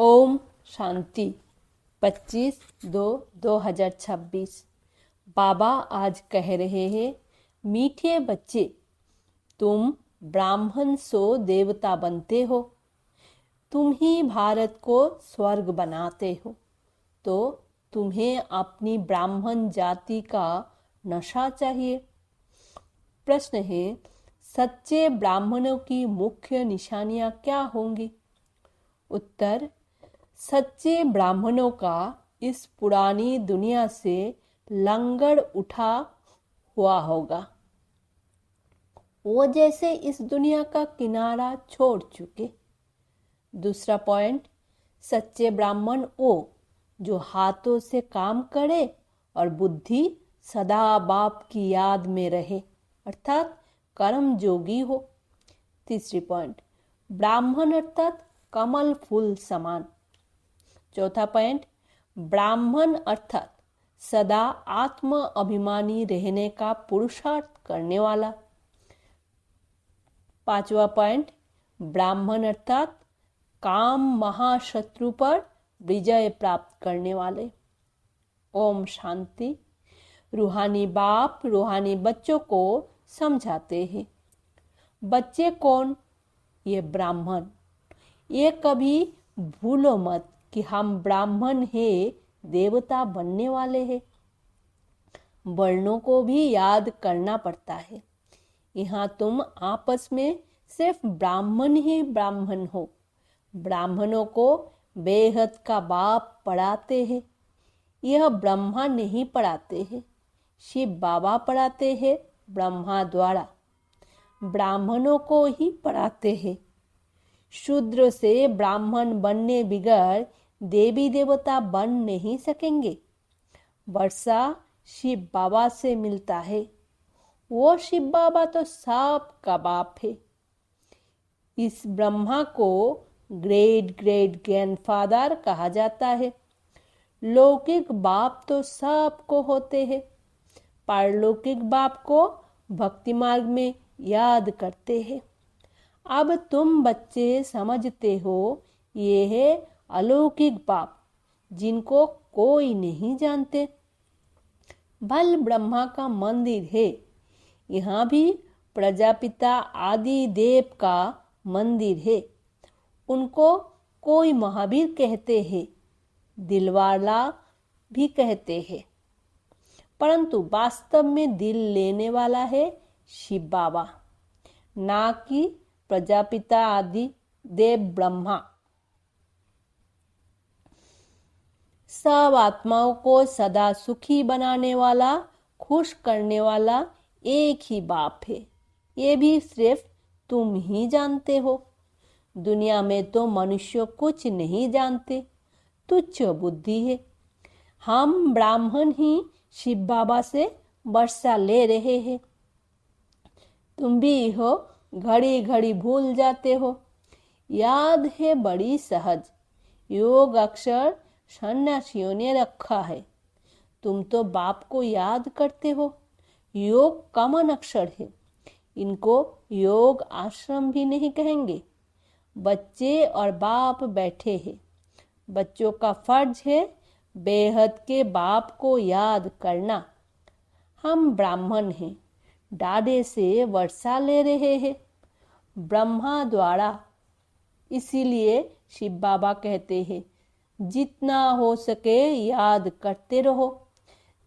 ओम शांति 25/2/2026। बाबा आज कह रहे हैं, मीठे बच्चे, तुम ब्राह्मण सो देवता बनते हो। तुम ही भारत को स्वर्ग बनाते हो, तो तुम्हें अपनी ब्राह्मण जाति का नशा चाहिए। प्रश्न है, सच्चे ब्राह्मणों की मुख्य निशानियां क्या होंगी? उत्तर, सच्चे ब्राह्मणों का इस पुरानी दुनिया से लंगड़ उठा हुआ होगा। वो जैसे इस दुनिया का किनारा छोड़ चुके। दूसरा पॉइंट, सच्चे ब्राह्मण वो जो हाथों से काम करे और बुद्धि सदा बाप की याद में रहे, अर्थात कर्म जोगी हो। तीसरी पॉइंट, ब्राह्मण अर्थात कमल फूल समान। चौथा पॉइंट, ब्राह्मण अर्थात सदा आत्म अभिमानी रहने का पुरुषार्थ करने वाला। पांचवा पॉइंट, ब्राह्मण अर्थात काम महाशत्रु पर विजय प्राप्त करने वाले। ओम शांति। रूहानी बाप रूहानी बच्चों को समझाते हैं। बच्चे कौन? ये ब्राह्मण। ये कभी भूलो मत कि हम ब्राह्मण हैं, देवता बनने वाले हैं। वर्णों को भी याद करना पड़ता है। यहाँ तुम आपस में सिर्फ ब्राह्मण ही ब्राह्मण हो। ब्राह्मणों को बेहद का बाप पढ़ाते हैं। यह ब्रह्मा नहीं पढ़ाते हैं, शिव बाबा पढ़ाते हैं ब्रह्मा द्वारा। ब्राह्मणों को ही पढ़ाते हैं। शूद्र से ब्राह्मण बनने बिगड़ देवी देवता बन नहीं सकेंगे। वर्षा शिव बाबा से मिलता है। वो शिव बाबा तो सबका बाप है। इस ब्रह्मा को ग्रेट ग्रेट ग्रैंडफादर कहा जाता है। लौकिक बाप तो सबको होते हैं। पारलौकिक बाप को भक्ति मार्ग में याद करते हैं। अब तुम बच्चे समझते हो, ये है अलौकिक बाप जिनको कोई नहीं जानते। भल ब्रह्मा का मंदिर है। यहाँ भी प्रजापिता आदि देव का मंदिर है। उनको कोई महावीर कहते हैं, दिलवाला भी कहते हैं, परंतु वास्तव में दिल लेने वाला है शिव बाबा, ना कि प्रजापिता आदि देव ब्रह्मा। सब आत्माओं को सदा सुखी बनाने वाला, खुश करने वाला एक ही बाप है। ये भी सिर्फ तुम ही जानते हो। दुनिया में तो मनुष्य कुछ नहीं जानते, तुच्छ बुद्धि है। हम ब्राह्मण ही शिव बाबा से वर्षा ले रहे हैं। तुम भी हो, घड़ी घड़ी भूल जाते हो। याद है बड़ी सहज। योग अक्षर सन्यासियों ने रखा है। तुम तो बाप को याद करते हो। योग कॉमन अक्षर है। इनको योग आश्रम भी नहीं कहेंगे। बच्चे और बाप बैठे हैं। बच्चों का फर्ज है बेहद के बाप को याद करना। हम ब्राह्मण हैं, डाडे से वर्षा ले रहे हैं ब्रह्मा द्वारा। इसीलिए शिव बाबा कहते हैं, जितना हो सके याद करते रहो।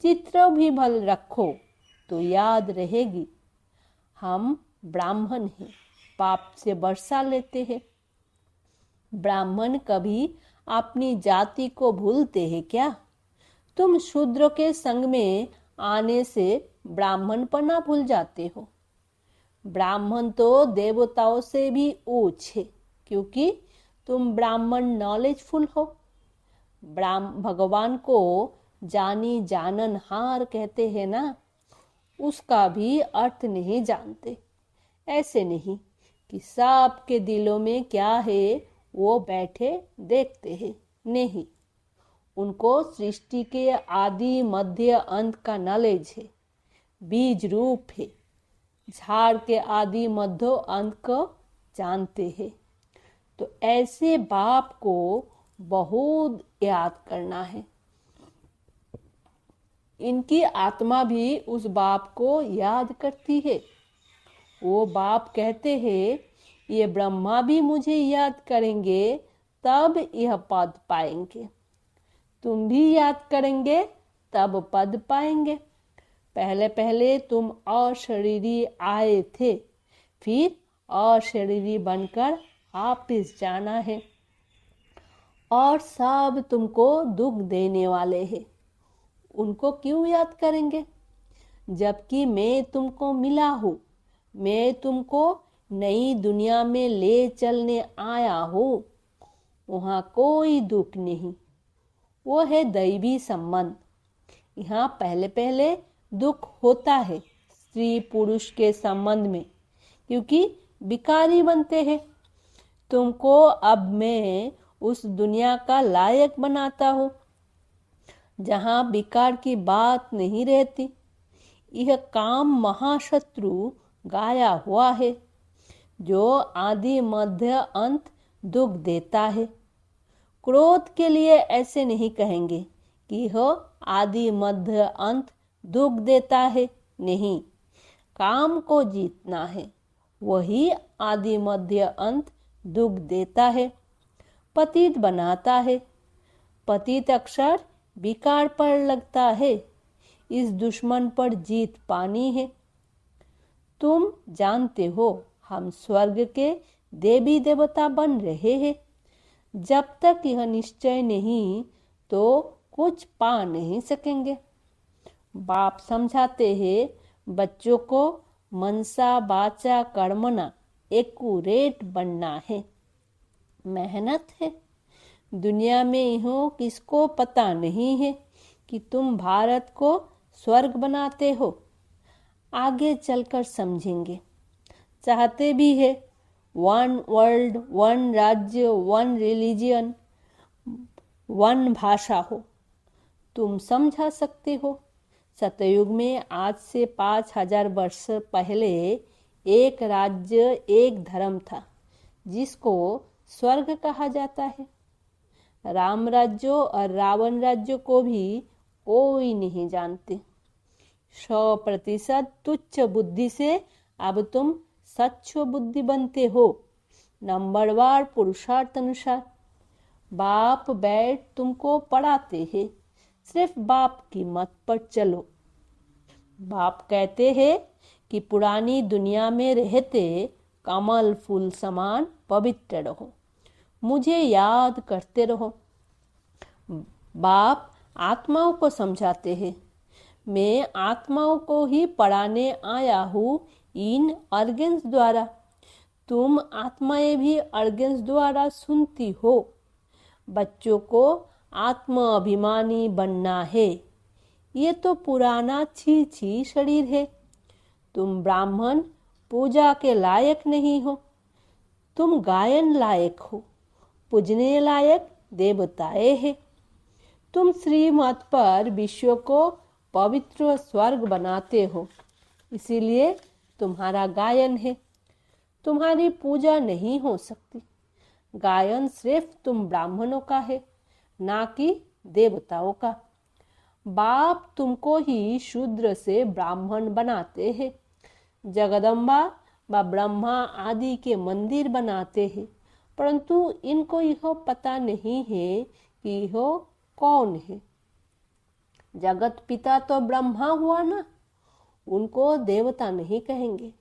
चित्र भी भल रखो तो याद रहेगी। हम ब्राह्मण हैं, बाप से वर्षा लेते हैं। ब्राह्मण कभी अपनी जाति को भूलते हैं क्या? तुम शूद्र के संग में आने से ब्राह्मण पना भूल जाते हो। ब्राह्मण तो देवताओं से भी ऊंच है, क्योंकि तुम ब्राह्मण नॉलेजफुल हो। भगवान को जानी जानन हार कहते हैं ना, उसका भी अर्थ नहीं जानते। ऐसे नहीं कि सबके दिलों में क्या है वो बैठे देखते हैं, नहीं। उनको सृष्टि के आदि मध्य अंत का नॉलेज है। बीज रूप है, झाड़ के आदि मध्य अंत को जानते हैं। तो ऐसे बाप को बहुत याद करना है। इनकी आत्मा भी उस बाप को याद करती है। वो बाप कहते हैं, ये ब्रह्मा भी मुझे याद करेंगे तब यह पद पाएंगे। तुम भी याद करेंगे तब पद पाएंगे। पहले पहले तुम अशरीरी आए थे, फिर अशरीरी बनकर वापिस जाना है। और सब तुमको दुख देने वाले हैं। उनको क्यों याद करेंगे जबकि मैं तुमको मिला हूँ। मैं तुमको नई दुनिया में ले चलने आया हूँ। वहाँ कोई दुख नहीं, वो है दैवी संबंध। यहाँ पहले पहले दुख होता है स्त्री पुरुष के संबंध में, क्योंकि विकारी बनते हैं। तुमको अब मैं उस दुनिया का लायक बनाता हूँ जहाँ विकार की बात नहीं रहती। यह काम महाशत्रु गाया हुआ है, जो आदि मध्य अंत दुख देता है। क्रोध के लिए ऐसे नहीं कहेंगे कि यह आदि मध्य अंत दुख देता है। नहीं, काम को जीतना है, वही आदि मध्य अंत दुख देता है, पतित बनाता है। पतित अक्षर विकार पर लगता है। इस दुश्मन पर जीत पानी है। तुम जानते हो हम स्वर्ग के देवी देवता बन रहे हैं। जब तक यह निश्चय नहीं तो कुछ पा नहीं सकेंगे। बाप समझाते हैं बच्चों को मनसा वाचा कर्मणा एक्यूरेट बनना है। मेहनत है। दुनिया में यह किसको पता नहीं है कि तुम भारत को स्वर्ग बनाते हो। आगे चलकर समझेंगे। चाहते भी है वन वर्ल्ड, वन राज्य, वन रिलीजियन, वन भाषा हो। तुम समझा सकते हो सतयुग में आज से 5000 वर्ष पहले एक राज्य एक धर्म था जिसको स्वर्ग कहा जाता है। राम राज्य और रावण राज्य को भी कोई नहीं जानते। 100% तुच्छ बुद्धि से अब तुम सच्च बुद्धि बनते हो। नंबरवार पुरुषार्थ अनुसार बाप बैठ तुमको पढ़ाते हैं। सिर्फ बाप की मत पर चलो। बाप कहते हैं कि पुरानी दुनिया में रहते कमल फूल समान पवित्र रहो, मुझे याद करते रहो। बाप आत्माओं को समझाते हैं, मैं आत्माओं को ही पढ़ाने आया हूँ इन ऑर्गन्स द्वारा। तुम आत्माएं भी ऑर्गन्स द्वारा सुनती हो। बच्चों को आत्म अभिमानी बनना है। ये तो पुराना छी छी शरीर है। तुम ब्राह्मण पूजा के लायक नहीं हो। तुम गायन लायक हो, पूजने लायक देवताएं हैं। तुम श्रीमत पर विश्व को पवित्र स्वर्ग बनाते हो, इसीलिए तुम्हारा गायन है। तुम्हारी पूजा नहीं हो सकती। गायन सिर्फ तुम ब्राह्मणों का है, ना कि देवताओं का। बाप तुमको ही शूद्र से ब्राह्मण बनाते हैं। जगदम्बा व ब्रह्मा आदि के मंदिर बनाते हैं, परंतु इनको यह पता नहीं है कि यह कौन है। जगत पिता तो ब्रह्मा हुआ ना, उनको देवता नहीं कहेंगे।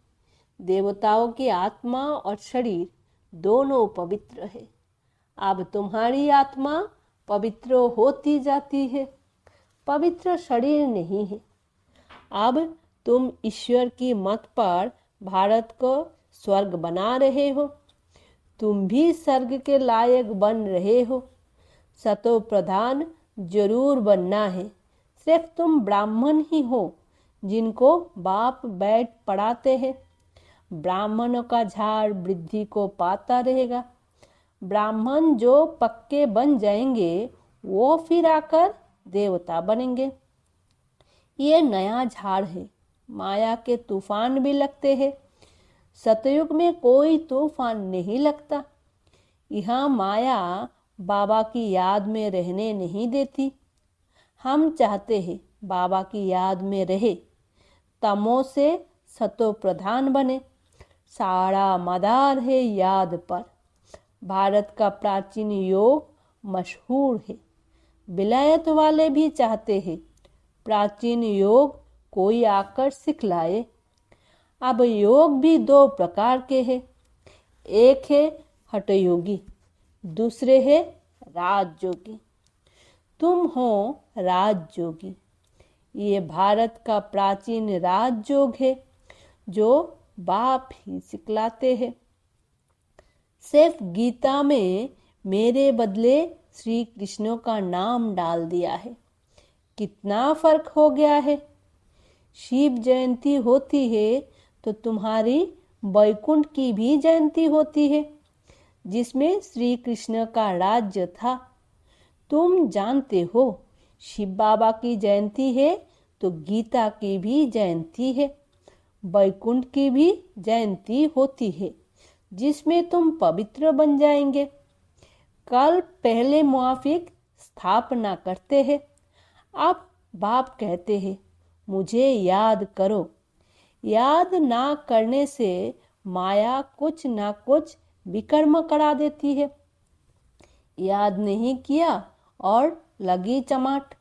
देवताओं की आत्मा और शरीर दोनों पवित्र है। अब तुम्हारी आत्मा पवित्र होती जाती है, पवित्र शरीर नहीं है। अब तुम ईश्वर की मत पर भारत को स्वर्ग बना रहे हो। तुम भी स्वर्ग के लायक बन रहे हो। सतो प्रधान जरूर बनना है। सिर्फ तुम ब्राह्मण ही हो जिनको बाप बैठ पढ़ाते हैं। ब्राह्मणों का झाड़ वृद्धि को पाता रहेगा। ब्राह्मण जो पक्के बन जाएंगे वो फिर आकर देवता बनेंगे। ये नया झाड़ है। माया के तूफान भी लगते हैं। सतयुग में कोई तूफान नहीं लगता। यहाँ माया बाबा की याद में रहने नहीं देती। हम चाहते हैं बाबा की याद में रहे, तमो से सतो प्रधान बने। सारा मदार है याद पर। भारत का प्राचीन योग मशहूर है। विलायत वाले भी चाहते हैं प्राचीन योग कोई आकर सिखलाए। अब योग भी दो प्रकार के हैं, एक है हठयोगी, दूसरे है राजयोगी। तुम हो राजयोगी। ये भारत का प्राचीन राजयोग है जो बाप ही सिखलाते हैं। सिर्फ गीता में मेरे बदले श्री कृष्ण का नाम डाल दिया है। कितना फर्क हो गया है। शिव जयंती होती है तो तुम्हारी वैकुंठ की भी जयंती होती है, जिसमें श्री कृष्ण का राज्य था। तुम जानते हो शिव बाबा की जयंती है तो गीता की भी जयंती है, वैकुंठ की भी जयंती होती है, जिसमें तुम पवित्र बन जाएंगे। कल पहले मुआफिक स्थापना करते हैं। अब बाप कहते हैं मुझे याद करो। याद ना करने से माया कुछ ना कुछ विकर्म करा देती है। याद नहीं किया और लगी चमाट।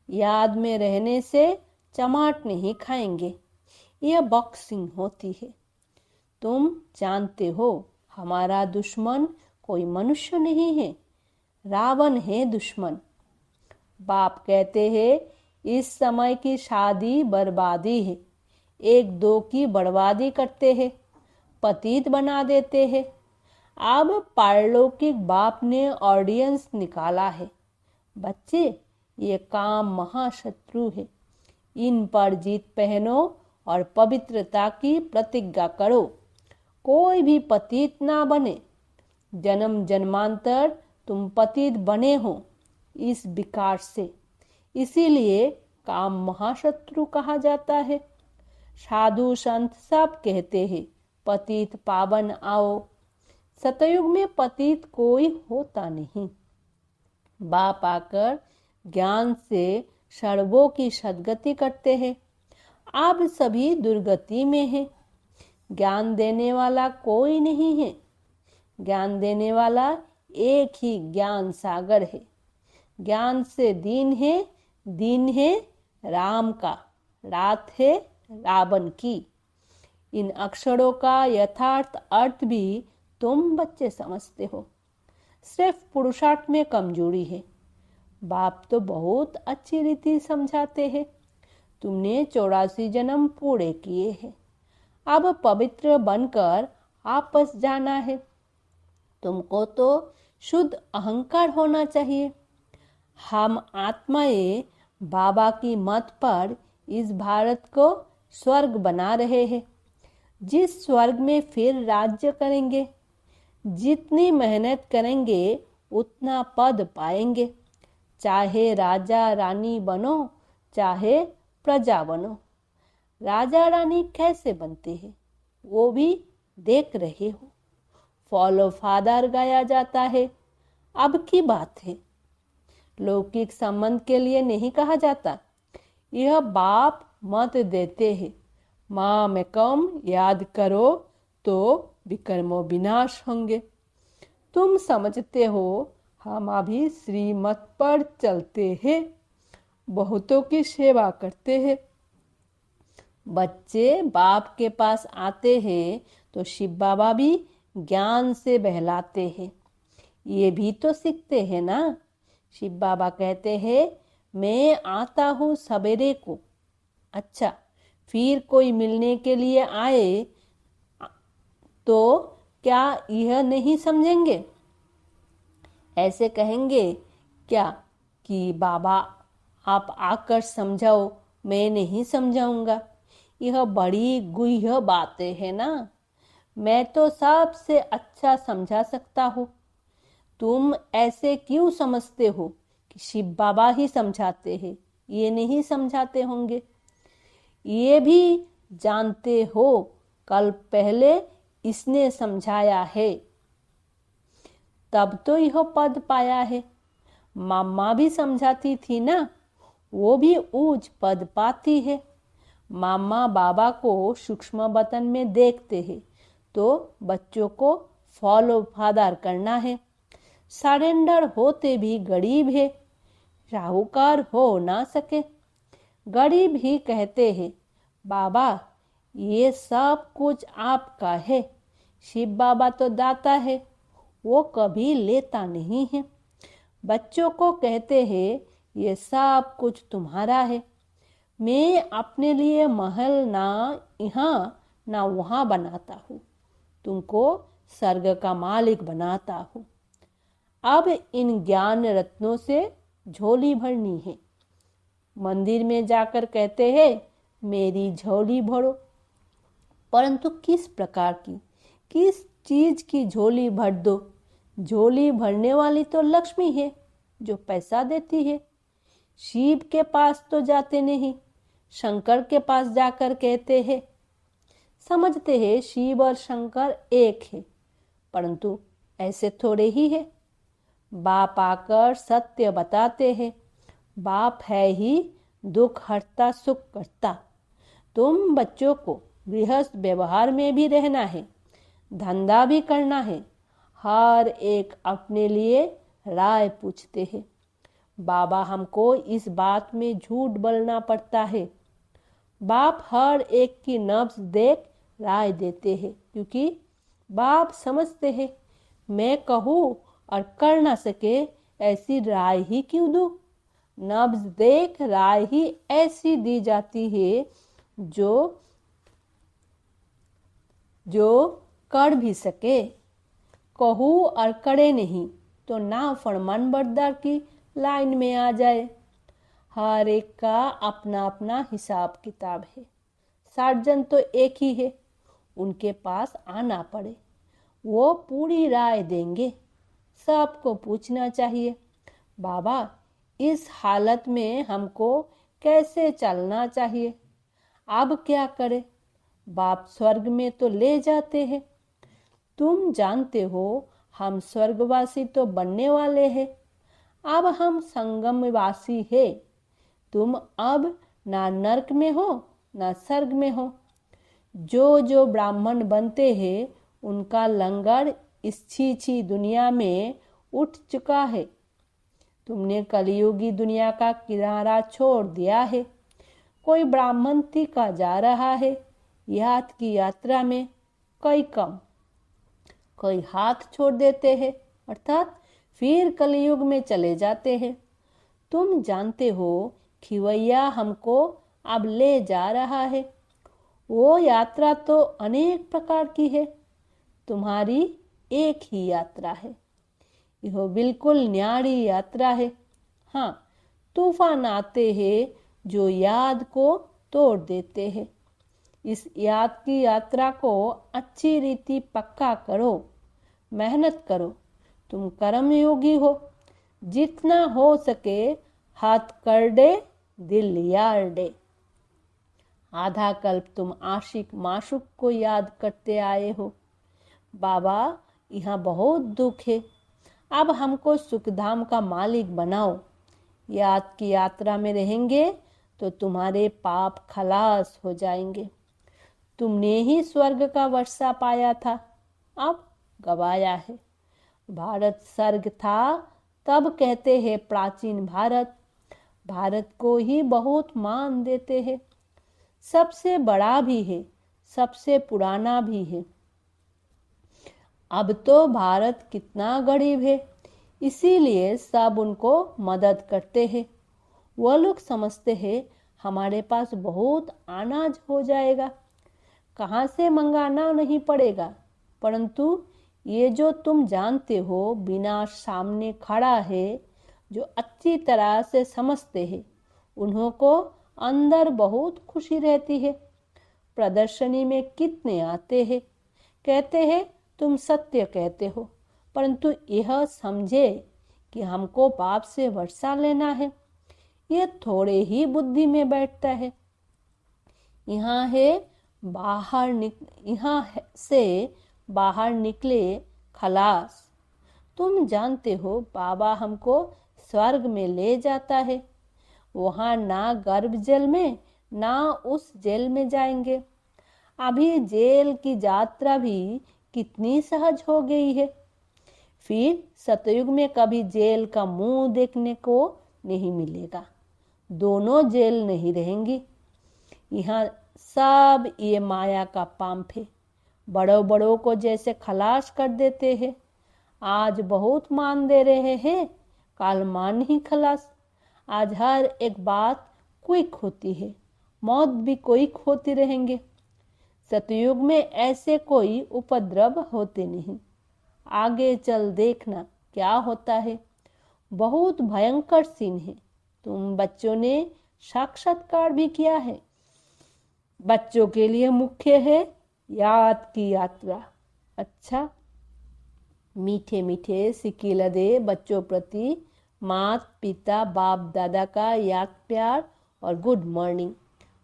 याद में रहने से चमाट नहीं खाएंगे। यह बॉक्सिंग होती है। तुम जानते हो हमारा दुश्मन कोई मनुष्य नहीं है, रावण है दुश्मन। बाप कहते हैं इस समय की शादी बर्बादी है। एक दो की बर्बादी करते हैं, पतित बना देते हैं। अब पारलौकिक बाप ने ऑडियंस निकाला है। बच्चे, ये काम महाशत्रु है। इन पर जीत पहनो और पवित्रता की प्रतिज्ञा करो। कोई भी पतित ना बने। जन्म जन्मांतर तुम पतित बने हो इस विकार से, इसीलिए काम महाशत्रु कहा जाता है। साधु संत सब कहते हैं पतित पावन आओ। सतयुग में पतित कोई होता नहीं। बाप आकर ज्ञान से सर्वों की सद्गति करते हैं। अब सभी दुर्गति में हैं। ज्ञान देने वाला कोई नहीं है। ज्ञान देने वाला एक ही ज्ञान सागर है। ज्ञान से दिन है राम का, रात है रावण की। इन अक्षरों का यथार्थ अर्थ भी तुम बच्चे समझते हो। सिर्फ पुरुषार्थ में कमजोरी है। बाप तो बहुत अच्छी रीति समझाते हैं। तुमने 84 जन्म पूरे किए हैं। अब पवित्र बनकर आपस जाना है। तुमको तो शुद्ध अहंकार होना चाहिए। हम आत्माएं बाबा की मत पर इस भारत को स्वर्ग बना रहे हैं, जिस स्वर्ग में फिर राज्य करेंगे। जितनी मेहनत करेंगे उतना पद पाएंगे। चाहे राजा रानी बनो, चाहे प्रजा बनो। राजा रानी कैसे बनते हैं वो भी देख रहे हो। फॉलो फादर गाया जाता है। अब की बात है, लौकिक संबंध के लिए नहीं कहा जाता। यह बाप मत देते हैं। माँ में कम याद करो तो विकर्मों विनाश होंगे। तुम समझते हो हम अभी श्रीमत पर चलते हैं, बहुतों की सेवा करते हैं। बच्चे बाप के पास आते हैं तो शिव बाबा भी ज्ञान से बहलाते हैं। ये भी तो सीखते हैं ना। शिव बाबा कहते हैं मैं आता हूँ सवेरे को। अच्छा, फिर कोई मिलने के लिए आए तो क्या यह नहीं समझेंगे? ऐसे कहेंगे क्या कि बाबा आप आकर समझाओ, मैं नहीं समझाऊंगा। यह बड़ी गुह्य बातें है ना। मैं तो सबसे अच्छा समझा सकता हूँ। तुम ऐसे क्यों समझते हो कि शिव बाबा ही समझाते हैं? ये नहीं समझाते होंगे। ये भी जानते हो कल पहले इसने समझाया है। तब तो यह पद पाया है। मामा भी समझाती थी ना, वो भी ऊंच पद पाती है। मामा बाबा को सूक्ष्म बतन में देखते हैं तो बच्चों को फॉलो फादर करना है। सरेंडर होते भी गरीब है, साहूकार हो ना सके। गरीब ही कहते हैं बाबा ये सब कुछ आपका है। शिव बाबा तो दाता है, वो कभी लेता नहीं है। बच्चों को कहते हैं ये सब कुछ तुम्हारा है। मैं अपने लिए महल ना यहाँ ना वहाँ बनाता हूँ, तुमको स्वर्ग का मालिक बनाता हूँ। अब इन ज्ञान रत्नों से झोली भरनी है। मंदिर में जाकर कहते हैं मेरी झोली भरो, परंतु किस प्रकार की, किस चीज की झोली भर दो? झोली भरने वाली तो लक्ष्मी है जो पैसा देती है। शिव के पास तो जाते नहीं, शंकर के पास जाकर कहते हैं। समझते हैं शिव और शंकर एक है, परंतु ऐसे थोड़े ही है। बाप आकर सत्य बताते हैं। बाप है ही दुख हरता सुख करता। तुम बच्चों को गृहस्थ व्यवहार में भी रहना है, धंधा भी करना है। हर एक अपने लिए राय पूछते हैं। बाबा हमको इस बात में झूठ बोलना पड़ता है। बाप हर एक की नब्ज देख राय देते हैं, क्योंकि बाप समझते हैं मैं कहूँ और कर ना सके ऐसी राय ही क्यों दूँ। नब्ज देख राय ही ऐसी दी जाती है जो कर भी सके। कहूँ और करे नहीं तो ना फरमान बरदार की लाइन में आ जाए। हर एक का अपना अपना हिसाब किताब है। सर्जन तो एक ही है, उनके पास आना पड़े, वो पूरी राय देंगे। सबको पूछना चाहिए बाबा इस हालत में हमको कैसे चलना चाहिए, अब क्या करे? बाप स्वर्ग में तो ले जाते हैं। तुम जानते हो हम स्वर्गवासी तो बनने वाले हैं, अब हम संगमवासी है। तुम अब ना नरक में हो ना स्वर्ग में हो। जो ब्राह्मण बनते हैं उनका लंगर इस छी दुनिया में उठ चुका है। तुमने कलियुगी दुनिया का किनारा छोड़ दिया है। कोई ब्राह्मण का जा रहा है याद की यात्रा में, कई कम, कोई हाथ छोड़ देते हैं अर्थात फिर कलियुग में चले जाते हैं। तुम जानते हो खिवैया हमको अब ले जा रहा है। वो यात्रा तो अनेक प्रकार की है, तुम्हारी एक ही यात्रा है। यह बिल्कुल न्यारी यात्रा है। हाँ, तूफान आते हैं जो याद को तोड़ देते हैं। इस याद की यात्रा को अच्छी रीति पक्का करो, मेहनत करो। तुम कर्मयोगी हो, जितना हो सके हाथ कर दे दिल यार दे। आधा कल्प तुम आशिक माशूक को याद करते आए हो। बाबा यहाँ बहुत दुख है, अब हमको सुखधाम का मालिक बनाओ। याद की यात्रा में रहेंगे तो तुम्हारे पाप खलास हो जाएंगे। तुमने ही स्वर्ग का वर्षा पाया था, अब गवाया है। भारत स्वर्ग था तब कहते हैं प्राचीन भारत। भारत को ही बहुत मान देते हैं, सबसे बड़ा भी है, सबसे पुराना भी है। अब तो भारत कितना गरीब है, इसीलिए सब उनको मदद करते हैं। वह लोग समझते हैं हमारे पास बहुत अनाज हो जाएगा, कहाँ से मंगाना नहीं पड़ेगा। परंतु ये जो तुम जानते हो बिना सामने खड़ा है, जो अच्छी तरह से समझते हैं, उन्हों को अंदर बहुत खुशी रहती है। प्रदर्शनी में कितने आते हैं, कहते हैं तुम सत्य कहते हो, परंतु यह समझे कि हमको बाप से वर्षा लेना है, यह थोड़े ही बुद्धि में बैठता है। यहाँ से बाहर निकले खलास। तुम जानते हो बाबा हमको स्वर्ग में ले जाता है, वहां ना गर्भ जल में ना उस जेल में जाएंगे। अभी जेल की यात्रा भी कितनी सहज हो गई है। फिर सतयुग में कभी जेल का मुंह देखने को नहीं मिलेगा, दोनों जेल नहीं रहेंगी। यहाँ सब ये माया का पंप है, बड़ों बड़ों को जैसे खलास कर देते हैं। आज बहुत मान दे रहे हैं, कल मान ही खलास। आज हर एक बात क्विक होती है, मौत भी क्विक होती रहेंगे। सतयुग में ऐसे कोई उपद्रव होते नहीं। आगे चल देखना क्या होता है, बहुत भयंकर सीन है। तुम बच्चों ने साक्षात्कार भी किया है। बच्चों के लिए मुख्य है याद की यात्रा। अच्छा, मीठे मीठे सिक्के दे बच्चों प्रति माता पिता बाप दादा का याद प्यार और गुड मॉर्निंग।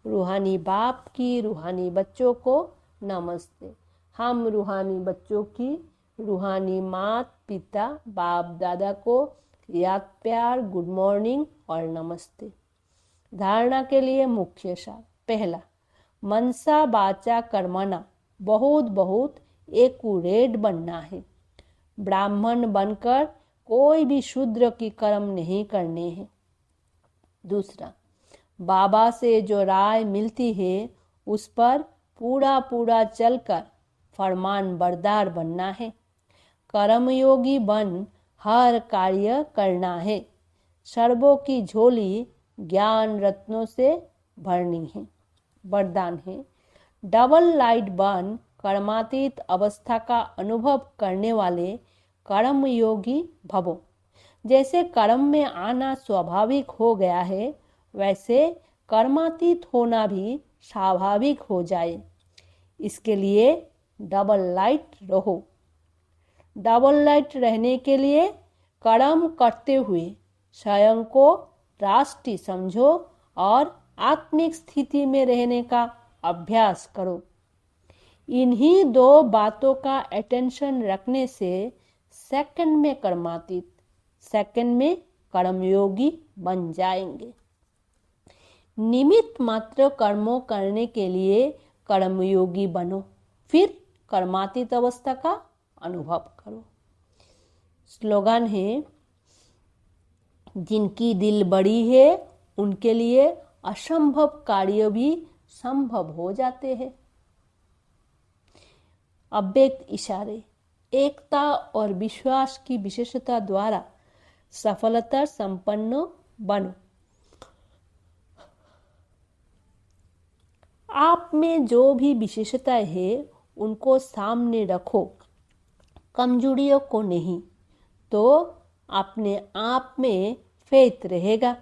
रूहानी बाप की रूहानी बच्चों को नमस्ते। हम रूहानी बच्चों की रूहानी माता पिता बाप दादा को याद प्यार गुड मॉर्निंग और नमस्ते। धारणा के लिए मुख्य सार। पहला, मनसा वाचा कर्मणा बहुत बहुत एक्यूरेट बनना है। ब्राह्मण बनकर कोई भी शूद्र की कर्म नहीं करने हैं। दूसरा, बाबा से जो राय मिलती है उस पर पूरा पूरा चलकर फरमान बरदार बनना है। कर्मयोगी बन हर कार्य करना है। सर्वों की झोली ज्ञान रत्नों से भरनी है। वरदान है, डबल लाइट बन कर्मातीत अवस्था का अनुभव करने वाले कर्मयोगी भवो। जैसे कर्म में आना स्वाभाविक हो गया है, वैसे कर्मातीत होना भी स्वाभाविक हो जाए, इसके लिए डबल लाइट रहो। डबल लाइट रहने के लिए कर्म करते हुए स्वयं को राष्ट्रीय समझो और आत्मिक स्थिति में रहने का अभ्यास करो। इन्हीं दो बातों का अटेंशन रखने से सेकंड में कर्मातीत, सेकंड में कर्मयोगी बन जाएंगे। निमित्त मात्र कर्मों करने के लिए कर्मयोगी बनो, फिर कर्मातीत अवस्था का अनुभव करो। स्लोगन है, जिनकी दिल बड़ी है उनके लिए असंभव कार्य भी संभव हो जाते हैं। अव्यक्त इशारे। एकता और विश्वास की विशेषता द्वारा सफलता संपन्न बनो। आप में जो भी विशेषताएं है उनको सामने रखो, कमजोरियों को नहीं, तो अपने आप में फेथ रहेगा।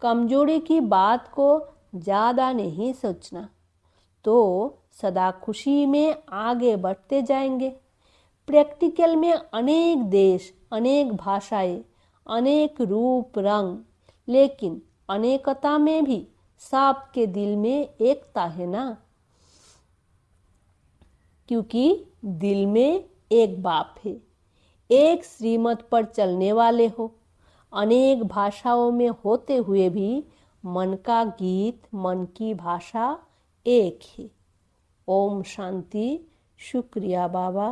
कमजोरी की बात को ज़्यादा नहीं सोचना, तो सदा खुशी में आगे बढ़ते जाएंगे। प्रैक्टिकल में अनेक देश, अनेक भाषाएं, अनेक रूप रंग, लेकिन अनेकता में भी सबके दिल में एकता है ना, क्योंकि दिल में एक बाप है। एक श्रीमत पर चलने वाले हो। अनेक भाषाओं में होते हुए भी मन का गीत, मन की भाषा एक है। ओम शांति। शुक्रिया बाबा।